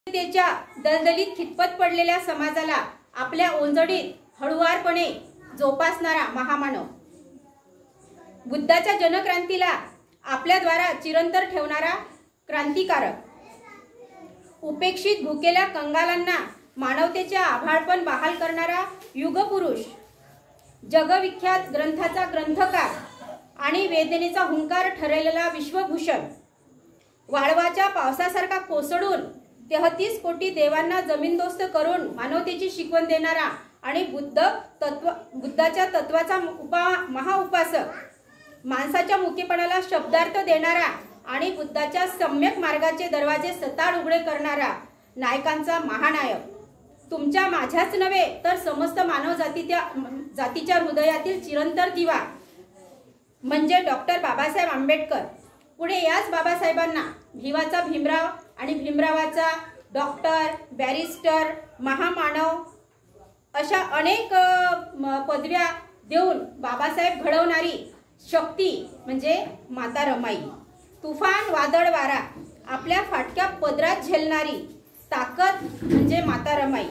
त्याच्या दलदलीत खितपत पडलेल्या समाजाला आपल्या ओंजळीत हळुवारपणे जोपासणारा महामानव, बुद्धाच्या जनक्रांतीला आपल्या द्वारा चिरंतर ठेवणारा क्रांतिकारक, उपेक्षित भुकेल्या कंगालांना मानवतेचे आभाळपण बहाल करणारा युगपुरुष, जगविख्यात ग्रंथाचा ग्रंथकार आणि वेदनेचा हुंकार ठरलेला विश्वभूषण, वाळवाच्या पावसासारखा कोसळून 33 कोटी देवांना जमीनदोस्त करून मानवतेची शिकवण देणारा आणि बुद्धाच्या तत्वाचा महाउपासक, माणसाच्या मुकीपणाला शब्दार्थ देणारा आणि बुद्धाच्या सम्यक मार्गाचे दरवाजे सताड उघडे करणारा नायकांचा महानायक, तुमच्या माझ्याच नव्हे तर समस्त मानव जातीच्या हृदयातील चिरंतर दिवा म्हणजे डॉक्टर बाबासाहेब आंबेडकर। पुढे याच बाबासाहेबांना भिवाचा भीमराव आणि भीमरावाचा डॉक्टर, बॅरिस्टर, महामानव अशा अनेक पदव्या देऊन बाबासाहेब घडवणारी शक्ती म्हणजे माता रमाई, तुफान वादळ वारा आपल्या फाटक्या पदरात झेलणारी ताकद म्हणजे माता रमाई,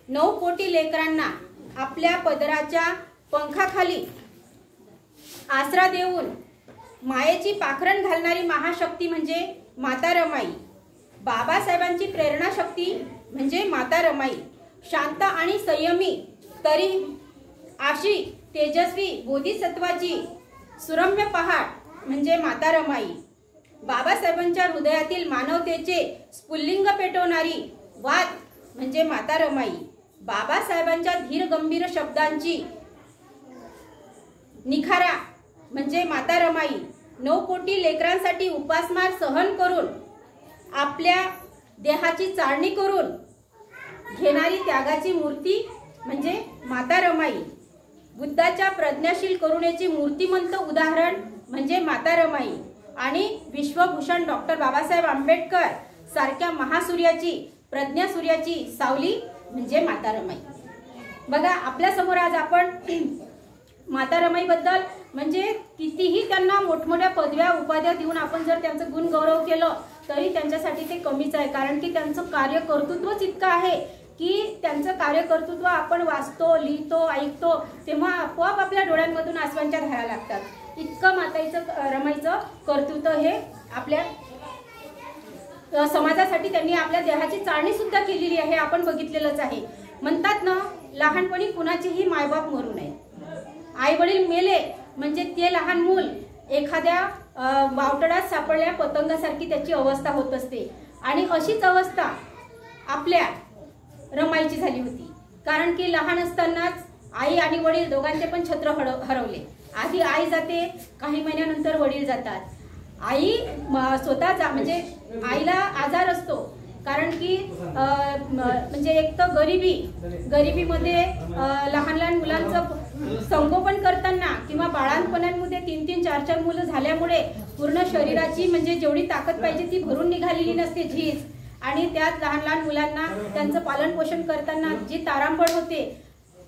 9 कोटी लेकरांना आपल्या पदराच्या पंखाखाली आसरा देऊन मायेची पाखरण घालणारी महाशक्ती म्हणजे माता रमाई, बाबासाहेबांची प्रेरणा शक्ती म्हणजे माता रमाई, शांत आणि संयमी तरी अशी तेजस्वी बोधिसत्वाची सुरम्य पहाड म्हणजे माता रमाई, बाबासाहेबांच्या हृदयातील मानवतेचे स्फुल्लिंग पेटवणारी वात म्हणजे माता रमाई, बाबासाहेबांच्या धीर गंभीर शब्दांची निखारा म्हणजे माता रमाई, 9 कोटी लेकरांसाठी उपासमार सहन करून आपल्या देहाची चाळणी करून घेणारी त्यागाची मूर्ती म्हणजे माता रमाई, बुद्धाच्या प्रज्ञाशील करुणेची मूर्तिमंत उदाहरण म्हणजे माता रमाई आणि विश्वभूषण डॉक्टर बाबासाहेब आंबेडकर सारख्या महासूर्याची प्रज्ञासूर्याची सावली म्हणजे माता रमाई। बघा, आपल्या समोर आज आपण माता रमाई बद्दल म्हणजे कितीही त्यांना मोठमोठ्या पदव्या उपाध्या देऊन आपण जर त्यांचं गुण गौरव केलं तरी त्यांच्यासाठी ते कमीच आहे, कारण की त्यांचं कार्यकर्तृत्वच इतकं आहे की त्यांचं कार्यकर्तृत्व आपण वाचतो, लिहितो, ऐकतो तेव्हा आपोआप आपल्या डोळ्यांमधून आसवांच्या धारा लागतात, इतकं माताईचं रमाईचं कर्तृत्व हे आपल्या समाजासाठी त्यांनी आपल्या देहाची चाळणी सुद्धा केलेली आहे, आपण बघितलेलंच आहे। म्हणतात ना, लहानपणी कुणाचेही मायबाप मरू नये, आई वडील मेले म्हणजे ते लहान मूल एखाद्या वावटळात सापडल्या पतंगासारखी त्याची अवस्था होत असते आणि अशीच अवस्था आपल्या रमाईची झाली होती, कारण की लहान असतानाच आई आणि वडील दोघांचे पण छत्र हरवले, आधी आई जाते, काही महिन्यानंतर वडील जातात, आई स्वतः म्हणजे आईला आजार असतो, कारण की म्हणजे एक तर गरिबीमध्ये लहान लहान मुलांचं संगोपन करताना किंवा बाळांपणांमध्ये 3-3, 4-4 मुलं झाल्यामुळे पूर्ण शरीराची म्हणजे जेवढी ताकद पाहिजे ती भरून निघालेली नसते झीज, आणि त्यात लहान लहान मुलांना त्यांचं पालन पोषण करताना जी तारांबळ होते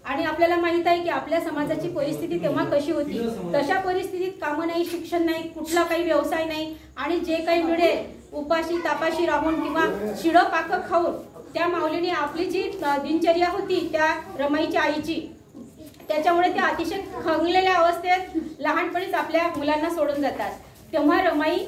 आणि आपल्याला माहित आहे की आपल्या समाजाची परिस्थिती तेव्हा कशी होती, तशा परिस्थितीत कामं नाही, शिक्षण नाही, कुठला काही व्यवसाय नाही आणि जे काही मिळेल उपाशी तापाशी राहून किंवा शिळं पाकं खाऊन त्या माऊलीने आपली जी दिनचर्या होती त्या रमाईच्या आईची, त्याच्यामुळे त्या अतिशय खंगलेल्या अवस्थेत लहानपणीच आपल्या मुलांना सोडून जातात। तेव्हा रमाई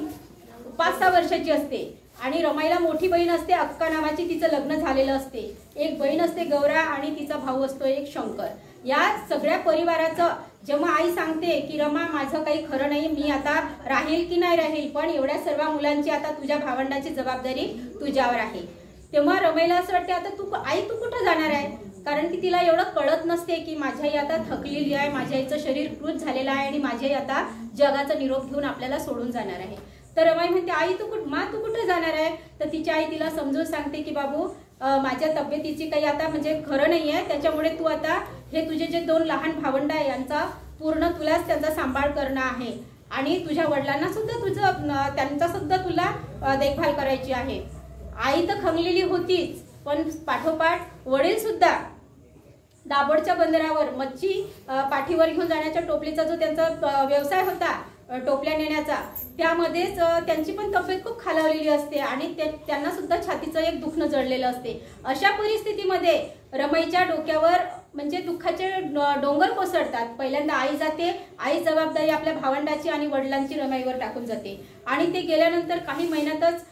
5-6 वर्षाची असते आणि रमाईला मोठी बहीण असते अक्का नावाची, तिचं लग्न झालेलं असते, एक बहीण असते गौरा आणि तिचा भाऊ असतो एक शंकर। या सगळ्या परिवाराचं जेव्हा आई सांगते की रमा माझं काही खरं नाही, मी आता राहील की नाही राहील, पण एवढ्या सर्व मुलांची आता तुझ्या भावंडाची जबाबदारी तुझ्यावर आहे, तेव्हा रमाईला असं वाटते आता तू कुठं जाणार आहे, कारण की तिला एवढं कळत नसते की माझी आई आता थकलेली आहे, माझ्या आईचं शरीर कृत झालेलं आहे आणि माझी आई आता जगाचा निरोप घेऊन आपल्याला सोडून जाणार आहे। तर रमाई म्हणते आई तू कुठं जाणार आहे, तर तिची आई तिला समजून सांगते की बाबू माझ्या तब्येतीची काही आता म्हणजे खरं नाही आहे, त्याच्यामुळे तू आता हे तुझे जे 2 लहान भावंड आहे यांचा पूर्ण तुलाच त्यांचा सांभाळ करणं आहे आणि तुझ्या वडिलांना सुद्धा त्यांचा सुद्धा तुला देखभाल करायची आहे। आई तर खंगलेली होतीच, पण पाठोपाठ वडील सुद्धा दाभोळच्या बंदरावर मच्छी पाठीवर घेऊन जाण्याच्या टोपलीचा जो त्यांचा व्यवसाय होता टोपल्या नेण्याचा, त्यामध्येच त्यांची पण तब्येत खूप खालावलेली असते आणि त्यांना सुद्धा छातीचं एक दुखणं जडलेलं असते. अशा परिस्थितीमध्ये रमाईच्या डोक्यावर म्हणजे दुःखाचे डोंगर कोसळतात. पहिल्यांदा आई जाते, आई जबाबदारी आपल्या भावंडाची आणि वडिलांची रमाईवर टाकून जाते आणि ते गेल्यानंतर काही महिन्यातच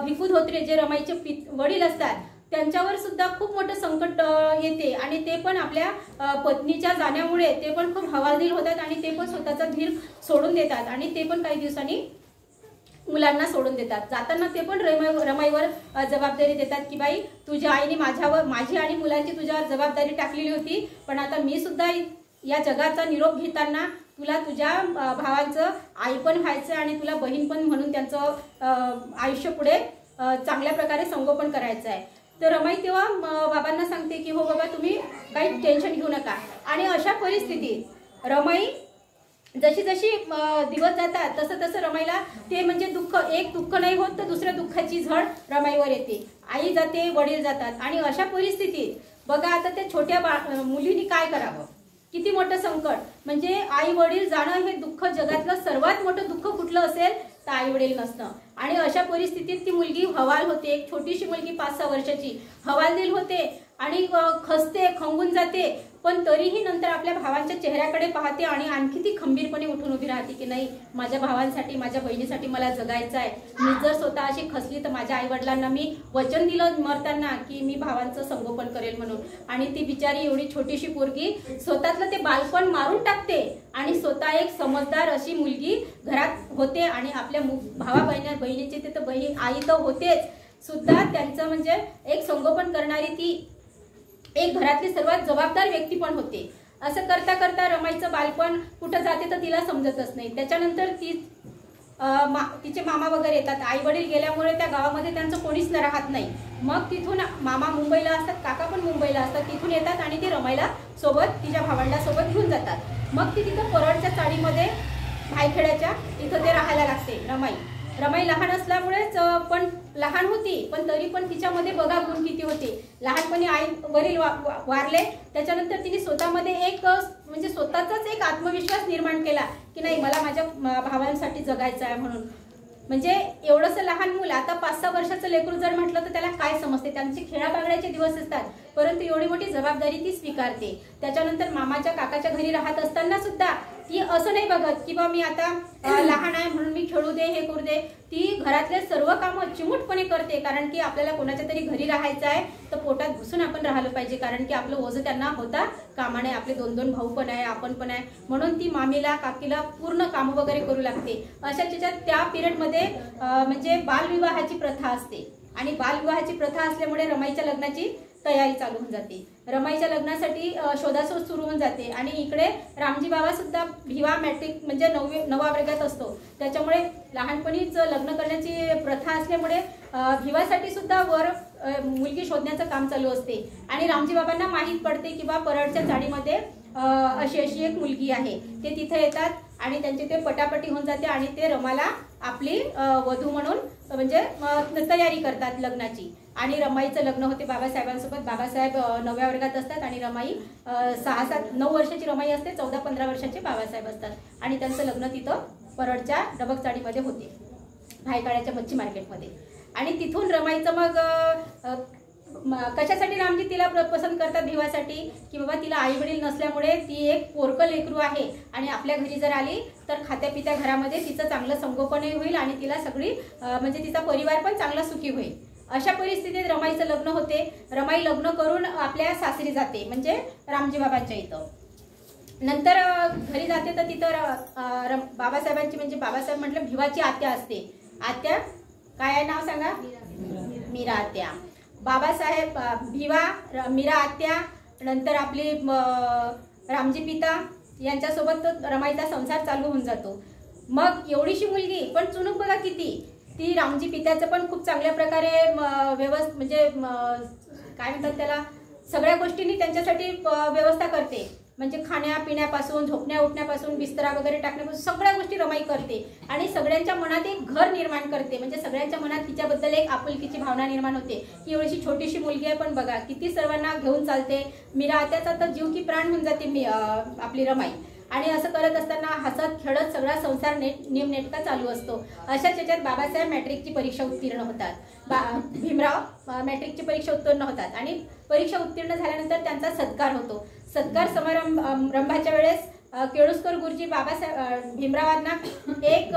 भिकू धोत्रे जे रमाईचे वडील असतात त्यांच्यावर सुद्धा खूप मोठं संकट येते आणि ते पण आपल्या पत्नीच्या जाण्यामुळे ते पण खूप हवालदिल होतात आणि ते पण स्वतःचा धीर सोडून देतात आणि ते पण काही दिवसांनी मुलांना सोडून देतात. जाताना ते पण रमाईवर जबाबदारी देतात की बाई तुझ्या आईने माझी आणि मुलांची तुझ्यावर जबाबदारी टाकलेली होती, पण आता मी सुद्धा या जगाचा निरोप घेताना तुला तुझ्या भावांचं आई पण व्हायचं आणि तुला बहीण पण म्हणून त्यांचं आयुष्य पुढे चांगल्या प्रकारे संगोपन करायचं आहे. तर रमाई तेव्हा बाबांना सांगते की हो बाबा तुम्ही काही टेन्शन घेऊ नका. आणि अशा परिस्थितीत रमाई जशी जशी दिवस जातात तसं तसं रमाईला ते म्हणजे एक दुःख नाही होत तर दुसऱ्या दुःखाची झड रमाईवर येते. आई जाते, वडील जातात आणि अशा परिस्थितीत बघा आता त्या छोट्या मुलीने काय करावं, किती मोठं संकट. म्हणजे आई वडील जाणं हे दुःख जगातलं सर्वात मोठं दुःख कुठलं असेल तर आई वडील नसणं. आणि अशा परिस्थितीत ती मुलगी हवाल होते, एक छोटीशी मुलगी 5-6 वर्षाची हवालदिल होते आणि खसते, खंगून जाते, पण तरीही नंतर आपल्या भावांच्या चेहऱ्याकडे पाहते आणि आणखी ती खंबीरपणे उठून उभी राहते की नाही माझ्या भावांसाठी, माझ्या बहिणीसाठी मला जगायचं आहे. मी जर स्वतः अशी खसली तर माझ्या आई वडिलांना मी वचन दिलं मरताना की मी भावांचं संगोपन करेल म्हणून. आणि ती बिचारी एवढी छोटीशी पोरगी स्वतःतलं ते बालपण मारून टाकते आणि स्वतः एक समजदार अशी मुलगी घरात होते आणि आपल्या भावा बहिणीचे ते तर बहीण आई तर होतेच सुद्धा त्यांचं म्हणजे एक संगोपन करणारी ती एक घरातली सर्वात जबाबदार व्यक्ती पण होते. असं करता करता रमाईचं बालपण कुठं जाते तर तिला समजतच नाही. त्याच्यानंतर तिचे मामा वगैरे येतात. आई वडील गेल्यामुळे त्या गावामध्ये त्यांचं कोणीच राहत नाही. मग तिथून मामा मुंबईला असतात, काका पण मुंबईला असतात, तिथून येतात आणि ते रमाईला सोबत तिच्या भावंडासोबत घेऊन जातात. मग ती तिथं परळच्या चाळीमध्ये भायखेड्याच्या इथं ते राहायला लागते. रमाई लहान असल्यामुळेच पण लहान होती पण तरी पण तिच्यामध्ये बघा गुण किती होते. लहानपणी आई वडील वारले त्याच्यानंतर तिने स्वतःमध्ये एक म्हणजे स्वतःचाच एक आत्मविश्वास निर्माण केला की नाही मला माझ्या भावांसाठी जगायचं आहे म्हणून. म्हणजे एवढंसं लहान मुलं आता 5-6 वर्षाचं लेकरू जर म्हटलं तर त्याला काय समजते, त्यांचे खेळाबागड्याचे दिवस असतात, परंतु एवढी मोठी जबाबदारी ती स्वीकारते. त्याच्यानंतर मामाच्या काकाच्या घरी राहत असताना सुद्धा ती असं नाही बघत की बा मी आता लहान आहे म्हणून मी खेळू दे हे करू दे. ती घरातले सर्व कामं चिमूटपणे करते कारण की आपल्याला कोणाच्या तरी घरी राहायचं आहे तर पोटात घुसून आपण राहिलं पाहिजे कारण की आपलं ओझं त्यांना होता कामा नये. आपले 2-2 भाऊ पण आहे, आपण पण आहे, म्हणून ती मामीला काकीला पूर्ण कामं वगैरे करू लागते. अशा त्याच्यात त्या पिरियडमध्ये म्हणजे बालविवाहाची प्रथा असते आणि बालविवाहाची प्रथा असल्यामुळे रमाईच्या लग्नाची तयारी चालू होऊन जाते. रमाईच्या लग्नासाठी शोधाशोध सुरू होऊन जाते आणि इकडे रामजी बाबा सुद्धा भिवा मॅट्रिक म्हणजे 9व्या वर्गात असतो. त्याच्यामुळे लहानपणीच लग्न करण्याची प्रथा असल्यामुळे भिवासाठी सुद्धा वर मुलगी शोधण्याचं काम चालू असते. आणि रामजी बाबांना माहीत पडते की बा परळच्या चाळीमध्ये अशी एक मुलगी आहे. ते तिथे येतात आणि त्यांची ते पटापटी होऊन जाते आणि ते रमाला आपली वधू म्हणून म्हणजे तयारी करतात लग्नाची. आणि रमाईचं लग्न होते बाबासाहेबांसोबत. बाबासाहेब 9व्या वर्गात असतात आणि रमाई 6-7-9 वर्षाची रमाई असते, 14-15 वर्षाचे बाबासाहेब असतात आणि त्यांचं लग्न तिथं परळच्या डबकचाळीमध्ये होते, भायखळ्याच्या मच्छी मार्केटमध्ये. आणि तिथून रमाईचं मग कशासाठी रामजी तिला पसंत करतात भिवासाठी की बाबा तिला आई वडील नसल्यामुळे ती एक पोरकं लेकरू आहे आणि आपल्या घरी जर आली तर खात्यापित्या घरामध्ये तिचं चांगलं संगोपनही होईल आणि तिला सगळी म्हणजे तिचा परिवार पण चांगला सुखी होईल. अशा परिस्थितीत रमाईचं लग्न होते. रमाई लग्न करून आपल्या सासरी जाते म्हणजे रामजी बाबांच्या इथं. नंतर घरी जाते तर तिथं बाबासाहेबांची म्हणजे बाबासाहेब म्हटलं भिवाची आत्या असते. आत्या काय आहे नाव सांगा? मीरा आत्या. बाबासाहेब भिवा, मीरा आत्या, नंतर आपली रामजी पिता यांच्यासोबत रमाईचा संसार चालू होऊन जातो. मग एवढीशी मुलगी पण चुणूक बघा किती, ती रामजी पित्याचं पण खूप चांगल्या प्रकारे म्हणजे काय म्हणतात त्याला सगळ्या गोष्टींनी त्यांच्यासाठी व्यवस्था करते. म्हणजे खाण्यापिण्यापासून झोपण्या उठण्यापासून बिस्तरा वगैरे टाकण्यापासून सगळ्या गोष्टी रमाई करते आणि सगळ्यांच्या मनात एक घर निर्माण करते. म्हणजे सगळ्यांच्या मनात तिच्याबद्दल एक आपुलकीची भावना निर्माण होते की एवढीशी छोटीशी मुलगी आहे पण बघा किती सर्वांना घेऊन चालते. मीरा आत्याचा तर जीव की प्राण होऊन जाते आपली रमाई. आणि असं करत असताना हसत खेळत सगळा संसार नेमनेटका चालू असतो. अशाच याच्यात बाबासाहेब मॅट्रिकची परीक्षा उत्तीर्ण होतात. भीमराव मॅट्रिकची परीक्षा उत्तीर्ण होतात आणि परीक्षा उत्तीर्ण झाल्यानंतर त्यांचा सत्कार होतो. सत्कार समारंभाच्या वेळेस केळुस्कर गुरुजी बाबासाहेब भीमरावांना एक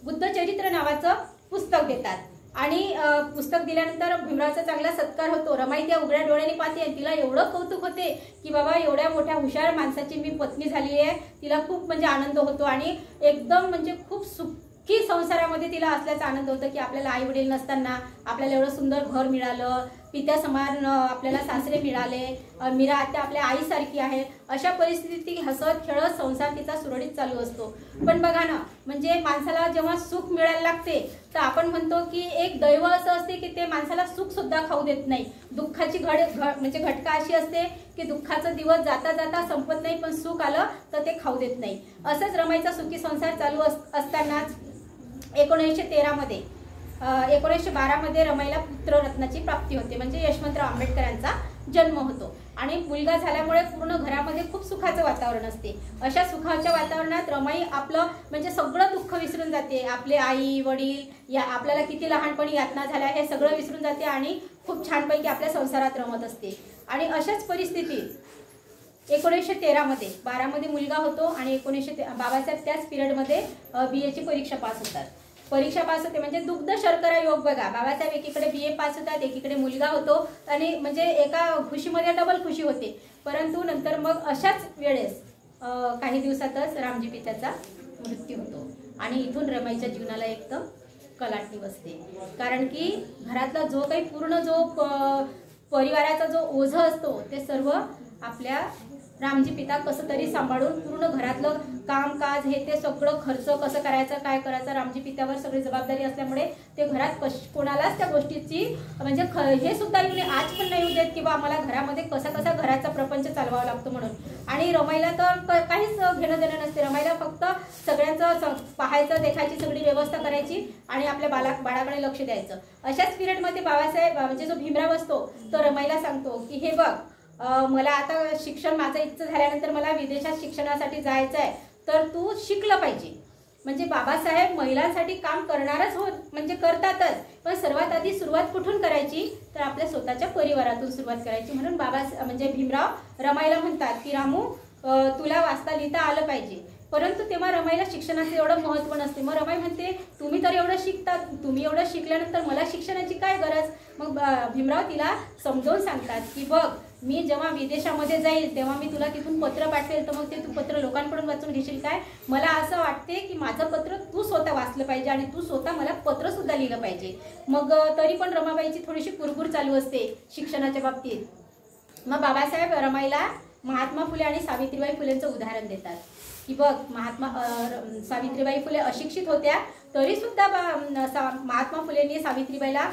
बुद्धचरित्र नावाचं पुस्तक देतात आणि पुस्तक दिल्यानंतर भीमरावचा चांगला सत्कार होतो. रमाई त्या उघड्या डोळ्यांनी पाहते आणि तिला एवढं कौतुक होते की बाबा एवढ्या मोठ्या हुशार माणसाची मी पत्नी झाली आहे. तिला खूप म्हणजे आनंद होतो आणि एकदम म्हणजे खूप सुखी संसारामध्ये तिला असल्याचा आनंद होतो की आपल्याला आई वडील नसताना आपल्याला एवढं सुंदर घर मिळालं, पित्या समान आपल्याला सासरे मिळाले, मीरा आत्या आपल्या आईसारखी आहे. अशा परिस्थितीत हसत खेळत संसार तिचा सुरळीत चालू असतो. पण बघा ना, म्हणजे माणसाला जेव्हा सुख मिळायला लागते तर आपण म्हणतो की एक दैव असं असते की ते माणसाला सुख सुद्धा खाऊ देत नाही. दुःखाची म्हणजे घटका अशी असते की दुःखाचा दिवस जाता जाता संपत नाही, पण सुख आलं तर ते खाऊ देत नाही. असंच रमाईचा सुखी संसार चालू असतानाच 1913 मध्ये 1912 मध्ये रमाईला पुत्ररत्नाची प्राप्ती होते, म्हणजे यशवंतराव आंबेडकरांचा जन्म होतो आणि मुलगा झाल्यामुळे पूर्ण घरामध्ये खूप सुखाचं वातावरण असते. अशा सुखाच्या वातावरणात रमाई आपलं म्हणजे सगळं दुःख विसरून जाते. आपले आई वडील या आपल्याला किती लहानपणी यातना झाल्या हे सगळं विसरून जाते आणि खूप छानपैकी आपल्या संसारात रमत असते. आणि अशाच परिस्थितीत 1913 मध्ये 12 मध्ये मुलगा होतो आणि बाबासाहेब त्याच पिरियडमध्ये BA ची परीक्षा पास होतात. परीक्षा पास होते म्हणजे दुग्ध शर्करा योग बघा. बाबासाहेब एकीकडे BA पास होतात, एकीकडे मुलगा होतो आणि म्हणजे एका खुशीमध्ये डबल खुशी होते. परंतु नंतर मग अशाच वेळेस काही दिवसातच रामजी पित्याचा मृत्यू होतो आणि इथून रमाईच्या जीवनाला एकदम कलाटणी बसते. कारण की घरातला जो काही पूर्ण जो परिवाराचा जो ओझं असतो ते सर्व आपल्या रामजी पिता कसं तरी सांभाळून पूर्ण घरातलं कामकाज हे ते सगळं खर्च कसं करायचं काय करायचं रामजी पित्यावर सगळी जबाबदारी असल्यामुळे ते घरात कोणालाच त्या गोष्टीची म्हणजे हे सुद्धा आज पण नाही देत की बा आम्हाला घरामध्ये कसा घराचा प्रपंच चालवावा लागतो म्हणून. आणि रमाईला तर काहीच घेणं देणं नसते. रमाईला फक्त सगळ्यांचं पाहायचं देखायची सगळी व्यवस्था करायची आणि आपल्या बाळाकडे लक्ष द्यायचं. अशाच पिरियडमध्ये बाबासाहेब म्हणजे जो भीमराव असतो तो रमाईला सांगतो की हे बघ मला आता शिक्षण माझं इच्छा झाल्यानंतर मला विदेशात शिक्षणासाठी जायचं आहे तर तू शिकलं पाहिजे. म्हणजे बाबासाहेब महिलांसाठी काम करणारच म्हणजे करतातच, पण सर्वात आधी सुरुवात कुठून करायची तर आपल्या स्वतःच्या परिवारातून सुरुवात करायची. म्हणून म्हणजे भीमराव रमाईला म्हणतात की रामू तुला वाचता लिहिता आलं पाहिजे. परंतु तेव्हा रमाईला शिक्षणाचं एवढं महत्त्व नसते. मग रमाई म्हणते तुम्ही तर एवढं शिकतात, तुम्ही एवढं शिकल्यानंतर मला शिक्षणाची काय गरज. मग भीमराव तिला समजावून सांगतात की बघ मी जेव्हा विदेशामध्ये जाईल तेव्हा मी तुला तिथून पत्र पाठवेल तर मग ते तू पत्र लोकांकडून वाचून घेशील काय. मला असं वाटते की माझं पत्र तू स्वतः वाचलं पाहिजे आणि तू स्वतः मला पत्र सुद्धा लिहिलं पाहिजे. मग तरी पण रमाबाईची थोडीशी कुरबुर चालू असते शिक्षणाच्या बाबतीत. मग बाबासाहेब रमाईला महात्मा फुले आणि सावित्रीबाई फुलेंचं उदाहरण देतात की बघ सावित्रीबाई फुले अशिक्षित होत्या तरी सुद्धा महात्मा फुलेंनी सावित्रीबाईला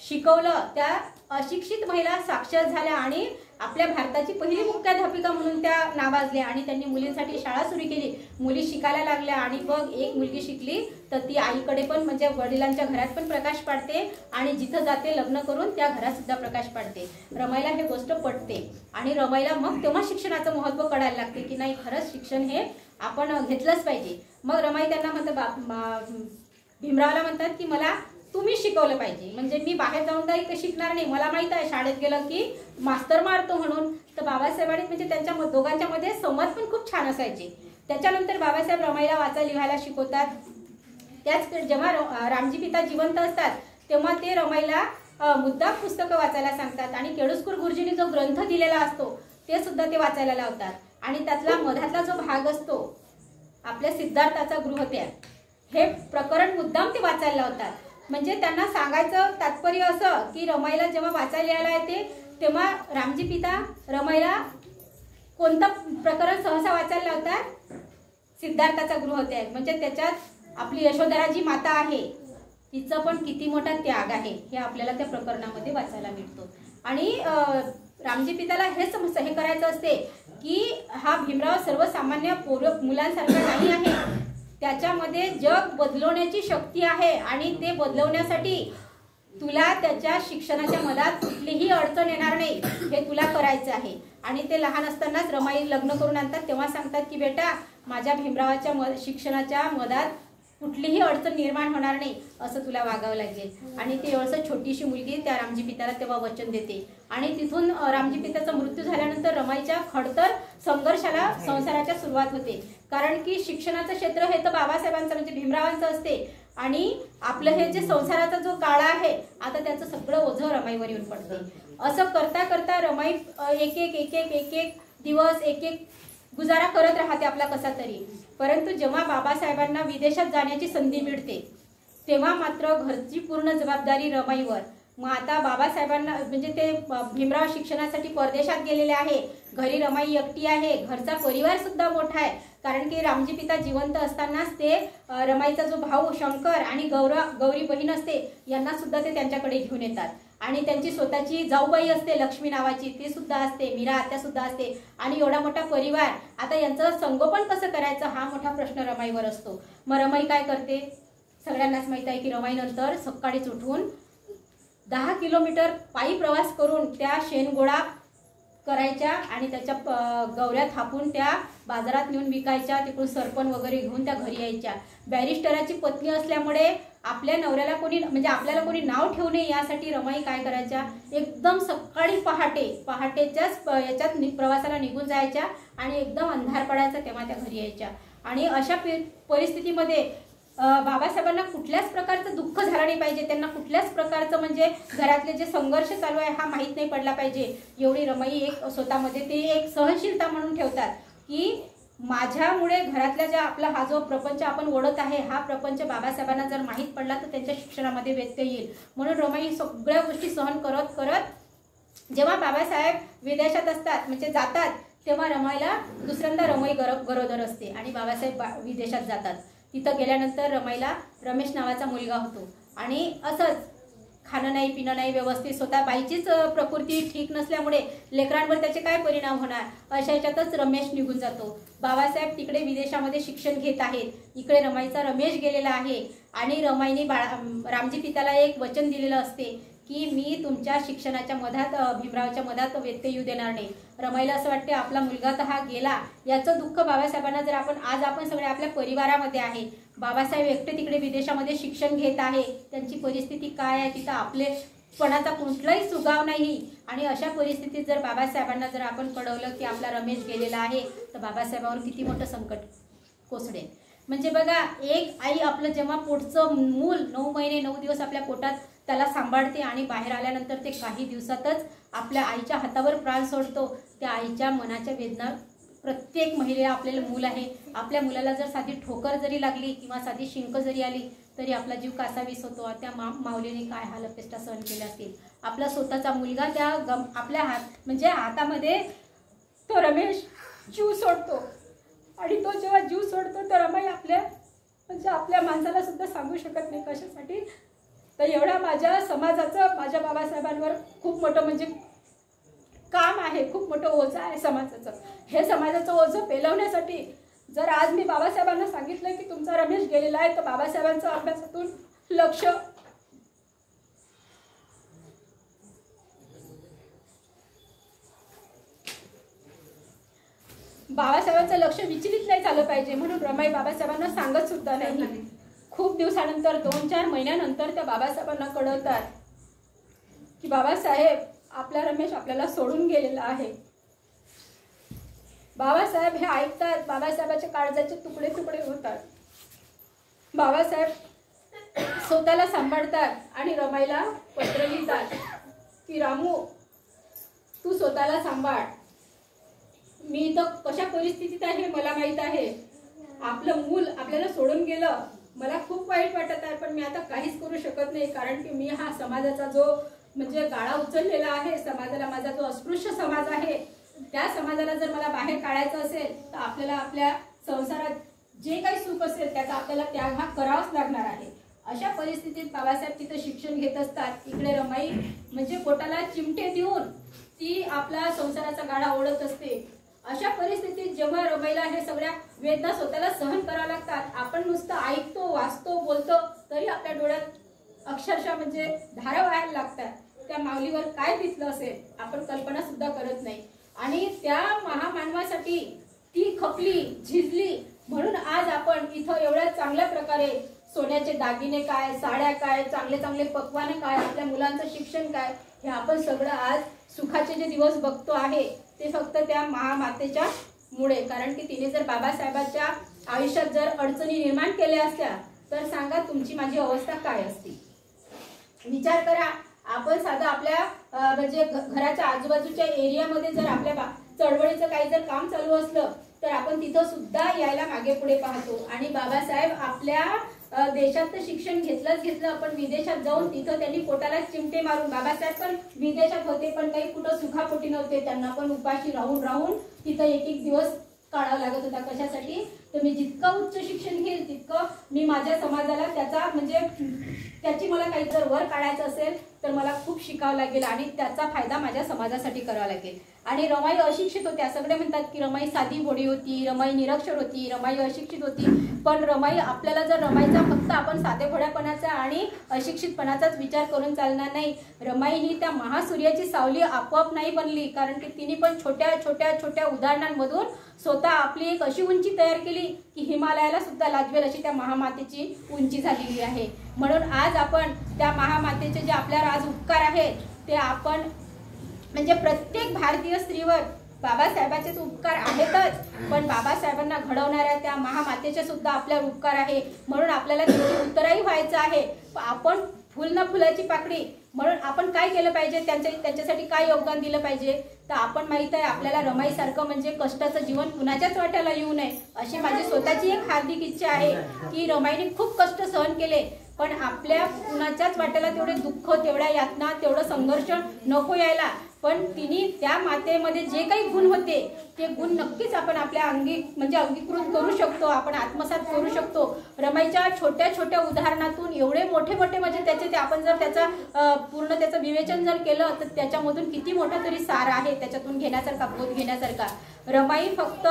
शिकवलं. त्या अशिक्षित महिला साक्षर झाल्या आणि आपल्या भारताची पहिली मुख्याध्यापिका म्हणून त्या नावाजल्या आणि त्यांनी मुलींसाठी शाळा सुरू केली. मुली शिकायला लागल्या आणि बघ एक मुलगी शिकली तर ती आईकडे पण म्हणजे वडिलांच्या घरात पण प्रकाश पाडते आणि जिथं जाते लग्न करून त्या घरात सुद्धा प्रकाश पाडते. रमाईला हे गोष्ट पटते आणि रमाईला मग तेव्हा शिक्षणाचं महत्त्व कळायला लागते की नाही खरंच शिक्षण हे आपण घेतलंच पाहिजे. मग रमाई त्यांना म्हणतात भीमरावला म्हणतात की मला तुम्ही शिकवलं पाहिजे. म्हणजे मी बाहेर जाऊन काही शिकणार नाही, मला माहित आहे शाळेत गेलं की मास्तर मारतो म्हणून. तर बाबासाहेबांनी म्हणजे त्यांच्या दोघांच्या मध्ये संवाद पण खूप छान असायचे. त्याच्यानंतर बाबासाहेब रमाईला वाचा लिहायला शिकवतात. त्याच जेव्हा रामजी पिता जिवंत असतात तेव्हा ते रमाईला मुद्दाम पुस्तकं वाचायला सांगतात आणि केळुस्कर गुरुजींनी जो ग्रंथ दिलेला असतो ते सुद्धा ते वाचायला लावतात. आणि त्यातला मधातला जो भाग असतो आपल्या सिद्धार्थाचा गृहत्याग हे प्रकरण मुद्दाम ते वाचायला लावतात. म्हणजे त्यांना सांगायचं तात्पर्य असं की रमाईला जेव्हा वाचायला लिहायला येते तेव्हा रामजी पिता रमाईला कोणतं प्रकरण सहसा वाचायला लावतात सिद्धार्थाचा गृहत्याग. म्हणजे त्याच्यात आपली यशोधरा जी माता आहे तिचं पण किती मोठा त्याग आहे हे आपल्याला त्या प्रकरणामध्ये वाचायला मिळतो. आणि रामजी पिताला हे करायचं असते की हा भीमराव सर्वसामान्य मुलांसारखा नाही आहे, त्याच्यामध्ये जग बदलवण्याची शक्ती आहे आणि ते बदलवण्यासाठी तुला त्याच्या शिक्षणाच्या मधात कुठलीही अडचण येणार नाही हे तुला करायचं आहे. आणि ते लहान असतानाच रमाई लग्न करून आणतात तेव्हा सांगतात की बेटा माझ्या भीमरावाच्या शिक्षणाच्या मधात कुठलीही अडचण निर्माण होणार नाही असं तुला वागावं लागेल. आणि ती असं छोटीशी मुलगी त्या रामजी पित्याला तेव्हा वचन देते. आणि तिथून रामजी पित्याचा मृत्यू झाल्यानंतर रमाईच्या खडतर संघर्षाला संसाराच्या सुरुवात होते. कारण की शिक्षणाचं क्षेत्र हे तर बाबासाहेबांचं म्हणजे भीमरावांचं असते आणि आपलं हे जे संसाराचा जो काळा आहे आता त्याचं सगळं ओझं रमाईवर येऊन पडते. असं करता करता रमाई एक एक दिवस एक गुजारा करत राहते आपला कसा तरी. परंतु जेव्हा बाबासाहेबांना विदेशात जाण्याची संधी मिळते तेव्हा मात्र घरची पूर्ण जबाबदारी रमाईवर. मग आता बाबासाहेबांना म्हणजे ते भीमराव शिक्षणासाठी परदेशात गेलेले आहे, घरी रमाई एकटी आहे, घरचा परिवार सुद्धा मोठा आहे. कारण की रामजी पिता जिवंत असतानाच ते रमाईचा जो भाऊ शंकर आणि गौरी बहीण असते यांना सुद्धा ते त्यांच्याकडे घेऊन येतात. आणि त्यांची स्वतःची जाऊबाई असते लक्ष्मी नावाची, ती सुद्धा असते, मीरा आत्या सुद्धा असते. आणि एवढा मोठा परिवार, आता यांचं संगोपन कसं करायचं हा मोठा प्रश्न रमाईवर असतो. मग रमाई काय करते, सगळ्यांनाच माहित आहे की रमाईनंतर सकाळीच उठून 10 किलोमीटर पायी प्रवास करून त्या शेणगोळा करायच्या आणि त्याच्या गौऱ्या थापून त्या बाजारात नेऊन विकायच्या. तिकडून सरपण वगैरे घेऊन त्या घरी यायच्या. बॅरिस्टराची पत्नी असल्यामुळे आपल्या नवऱ्याला कोणी म्हणजे आपल्याला कोणी नाव ठेवू नये यासाठी रमाई काय करायच्या, एकदम सकाळी पहाटेच्याच याच्यात प्रवासाला निघून जायच्या आणि एकदम अंधार पडायचा तेव्हा त्या घरी यायच्या. आणि अशा परिस्थितीमध्ये बाबासाहेबांना कुठल्याच प्रकारचं दुःख झालं नाही पाहिजे, त्यांना कुठल्याच प्रकारचं म्हणजे घरातले जे संघर्ष चालू आहे हा माहीत नाही पडला पाहिजे. एवढी रमाई एक स्वतःमध्ये ते एक सहनशीलता म्हणून ठेवतात की माझ्यामुळे घरातल्या ज्या आपला हा जो प्रपंच आपण ओढत आहे हा प्रपंच बाबासाहेबांना जर माहीत पडला तर त्यांच्या शिक्षणामध्ये व्यत्यय येईल. म्हणून रमाई सगळ्या गोष्टी सहन करत करत जेव्हा बाबासाहेब विदेशात असतात म्हणजे जातात तेव्हा रमाईला दुसऱ्यांदा रमाई गरोदर असते आणि बाबासाहेब विदेशात जातात. तिथं गेल्यानंतर रमाईला रमेश नावाचा मुलगा होतो आणि असंच खाणं नाही पिणं नाही व्यवस्थित, स्वतः बाईचीच प्रकृती ठीक नसल्यामुळे लेकरांवर त्याचे काय परिणाम होणार अशा याच्यातच रमेश निघून जातो. बाबासाहेब तिकडे विदेशामध्ये शिक्षण घेत आहेत, इकडे रमाईचा रमेश गेलेला आहे. आणि रमाईने रामजी पित्याला एक वचन दिलेलं असते की मी तुमच्या शिक्षणाच्या मधात भीमरावच्या मधात व्यत्यय येऊ देणार नाही. रमाईला असं वाटते आपला मुलगा तर हा गेला, याचं दुःख बाबासाहेबांना जर आपण सगळे आपल्या परिवारामध्ये आहे, बाबासाहेब एकटे तिकडे विदेशामध्ये शिक्षण घेत आहे, त्यांची परिस्थिती काय आहे, तिथं आपलेपणाचा कुठलाही सुगाव नाही. आणि अशा परिस्थितीत जर बाबासाहेबांना जर आपण कळवलं की आपला रमेश गेलेला आहे तर बाबासाहेबांवर किती मोठं संकट कोसळेल. म्हणजे बघा, एक आई आपलं जेव्हा पोटचं मूल 9 महिने 9 दिवस आपल्या पोटात त्याला सांभाळते आणि बाहेर आल्यानंतर ते काही दिवसातच आपल्या आईच्या हातावर प्राण सोडतो, त्या आईच्या मनाच्या वेदना प्रत्येक महिलेला आपल्याला मूल आहे, आपल्या मुलाला जर साधी ठोकर जरी लागली किंवा साधी शिंक जरी आली तरी आपला जीव कासावीस होतो. त्या माऊलीने काय हाल अपेष्टा सहन केल्या असतील. आपला स्वतःचा मुलगा त्या आपल्या म्हणजे हातामध्ये तो रमेश जीव सोडतो आणि तो जेव्हा जीव सोडतो तर रमाई आपल्या माणसाला सुद्धा सांगू शकत नाही कशासाठी. तर एवढा माझ्या समाजाचं माझ्या बाबासाहेबांवर खूप मोठं म्हणजे काम आहे, खूप मोठं ओझं आहे समाजाचं. हे समाजाचं ओझं पेलवण्यासाठी जर आज मी बाबासाहेबांना सांगितलं की तुमचा रमेश गेलेला आहे तर बाबासाहेबांचं अभ्यासातून लक्ष विचलित नाही झालं पाहिजे म्हणून रमाई बाबासाहेबांना सांगत सुद्धा नाही. खूप दिवसानंतर 2-4 महिन्यानंतर त्या बाबासाहेबांना कळवतात की बाबासाहेब आपला रमेश आपल्याला सोडून गेलेला आहे. बाबासाहेब हे ऐकतात, बाबासाहेबाच्या काळजाचे तुकडे तुकडे होतात. बाबासाहेब स्वतःला सांभाळतात आणि रमाईला पत्र लिहितात की रामू तू स्वतःला सांभाळ, मी इथं कशा परिस्थितीत आहे मला माहीत आहे, आपलं मूल आपल्याला सोडून गेलं, मला खूप वाईट वाटत आहे पण मी आता काहीच करू शकत नाही. कारण की मी हा समाजाचा जो म्हणजे गाळा उचललेला आहे, समाजाला माझा जो अस्पृश्य समाज आहे त्या समाजाला जर मला बाहेर काढायचं असेल तर आपल्याला आपल्या संसारात जे काही सुख असेल त्याचा आपल्याला त्याग हा करावाच लागणार आहे. अशा परिस्थितीत बाबासाहेब तिथं शिक्षण घेत असतात. इकडे रमाई म्हणजे पोटाला चिमटे देऊन ती आपला संसाराचा गाडा ओढत असते. अशा परिस्थितीत जेव्हा रमाईला हे सगळ्या वेदना स्वतःला सहन कराव्या लागतात, आपण नुसतं ऐकतो वाचतो बोलतो तरी आपल्या डोळ्यात अक्षरशः म्हणजे धारा व्हायला लागतात. त्या माऊलीवर काय बितलं असेल आपण कल्पना सुद्धा करत नाही. आणि त्या महामानवासाठी ती खपली झिजली म्हणून आज आपण इथं एवढ्या चांगल्या प्रकारे सोन्याचे दागिने काय, साड्या काय, चांगले चांगले पक्वाने काय, आपल्या मुलांचं शिक्षण काय, हे आपण सगळं आज सुखाचे जे दिवस बघतो आहे ते फक्त त्या महामातेच्या मुळे। कारण की तिने जर बाबासाहेबांच्या आयुष्यात जर अडचणी निर्माण केल्या असत्या तर सांगा तुमची माझी अवस्था काय असती। विचार करा, आपण साधा आपल्या म्हणजे घराच्या आजूबाजूच्या एरियामध्ये जर आपल्या चळवळीचं काही जर काम चालू असलं तर आपण तिथं सुद्धा यायला मागे पुढे पाहतो। आणि बाबासाहेब आपल्या देशात तर शिक्षण घेतलं, पण विदेशात जाऊन तिथं त्यांनी पोटाला चिमटे मारून, बाबासाहेब पण विदेशात होते पण काही कुठं सुखापोटी नव्हते, त्यांना पण उपाशी राहून तिथं एक दिवस काढावा लागत होता। कशासाठी? तर मी जितकं उच्च शिक्षण घेईल तितकं मी माझ्या समाजाला त्याचा म्हणजे त्याची मला काही जर वर काढायचं असेल तर मला खूप शिकावं लागेल आणि त्याचा फायदा माझ्या समाजासाठी करावा लागेल। आणि रमाई अशिक्षित होत्या, सगळे म्हणतात की रमाई साधी भोळी होती, रमाई निरक्षर होती, रमाई अशिक्षित होती, पण रमाई आपल्याला जर रमाईचा फक्त आपण साधे भोळ्यापणाचा आणि अशिक्षितपणाचाच विचार करून चालणार नाही। रमाई ही त्या महासूर्याची सावली आपोआप नाही बनली, कारण की तिने पण छोट्या छोट्या छोट्या उदाहरणांमधून स्वतः आपली एक अशी उंची तयार केली की हिमालयाला सुद्धा लाजवेल अशी त्या महामातेची उंची झालेली आहे। म्हणून आज आपण त्या महामातेचे जे आपल्यावर आज उपकार आहेत ते आपण म्हणजे प्रत्येक भारतीय स्त्रीवर बाबासाहेबांचे उपकार आहेतच, पण बाबासाहेबांना घडवणाऱ्या त्या महामातेचे सुद्धा आपल्यावर उपकार आहे। म्हणून आपल्याला त्याची उत्तराई व्हायचं आहे। आपण फुल ना फुलाची पाकळी म्हणून आपण काय केलं पाहिजे, त्यांच्यासाठी काय योगदान दिलं पाहिजे, तर आपण माहित आहे आपल्याला रमाईसारखं म्हणजे कष्टाचं जीवन कुणाच्याच वाट्याला येऊ नये अशी माझी स्वतःची एक हार्दिक इच्छा आहे की रमाईने खूप कष्ट सहन केले, पण आपल्या कुणाच्याच वाट्याला तेवढे दुःख, तेवढ्या यातना, तेवढं संघर्ष नको यायला। पण तिने त्या मातेमध्ये जे काही गुण होते ते गुण नक्कीच आपण आपल्या अंगीकृत करू शकतो, आपण आत्मसात करू शकतो। रमाईच्या छोट्या छोट्या उदाहरणातून एवढे मोठे मोठे म्हणजे त्याचे आपण जर त्याचा पूर्ण त्याचं विवेचन जर केलं तर त्याच्यामधून किती मोठा तरी सार आहे त्याच्यातून घेण्यासारखा, बोध घेण्यासारखा। रमाई फक्त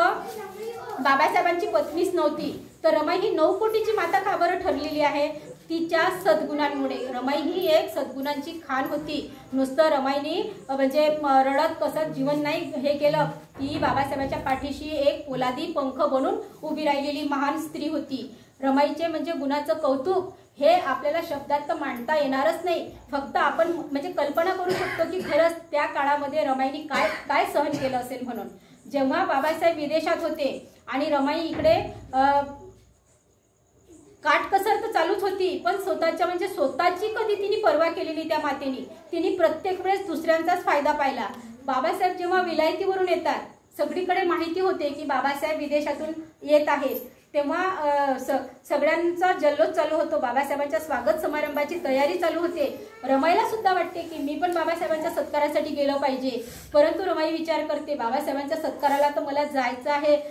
बाबासाहेबांची पत्नीच नव्हती, तर रमाई ही 9 कोटीची माता का बरं ठरलेली आहे? तिच्या सद्गुणांमुळे। रमाई ही एक सद्गुणांची खान होती। नुसतं रमाईने म्हणजे रडत कसं जीवन नाही हे केलं, की बाबासाहेबांच्या पाठीशी एक पोलादी पंख बनून उभी राहिलेली महान स्त्री होती। रमाईचे म्हणजे गुणाचं कौतुक हे आपल्याला शब्दात तर मांडता येणारच नाही, फक्त आपण म्हणजे कल्पना करू शकतो की खरंच त्या काळामध्ये रमाईने काय काय सहन केलं असेल। म्हणून जेव्हा बाबासाहेब विदेशात होते आणि रमाई इकडे काटकसर तर चालूच होती, पण स्वतःची कधी तिने पर्वा केली नाही त्या मातेने। तिने प्रत्येक वेळेस दुसऱ्यांचाच फायदा पाहिला। बाबासाहेब जेव्हा विलायतीवरून येतात, सगळीकडे माहिती होते की बाबासाहेब विदेशातून येत आहेत, तेव्हा सगळ्यांचा जल्लोष चालू होतो, बाबासाहेबांच्या स्वागत समारंभाची तयारी चालू होते। रमाईला सुद्धा वाटते की मी पण बाबासाहेबांच्या सत्कारासाठी गेलं पाहिजे, परंतु रमाई विचार करते बाबासाहेबांच्या सत्काराला तर मला जायचं आहे,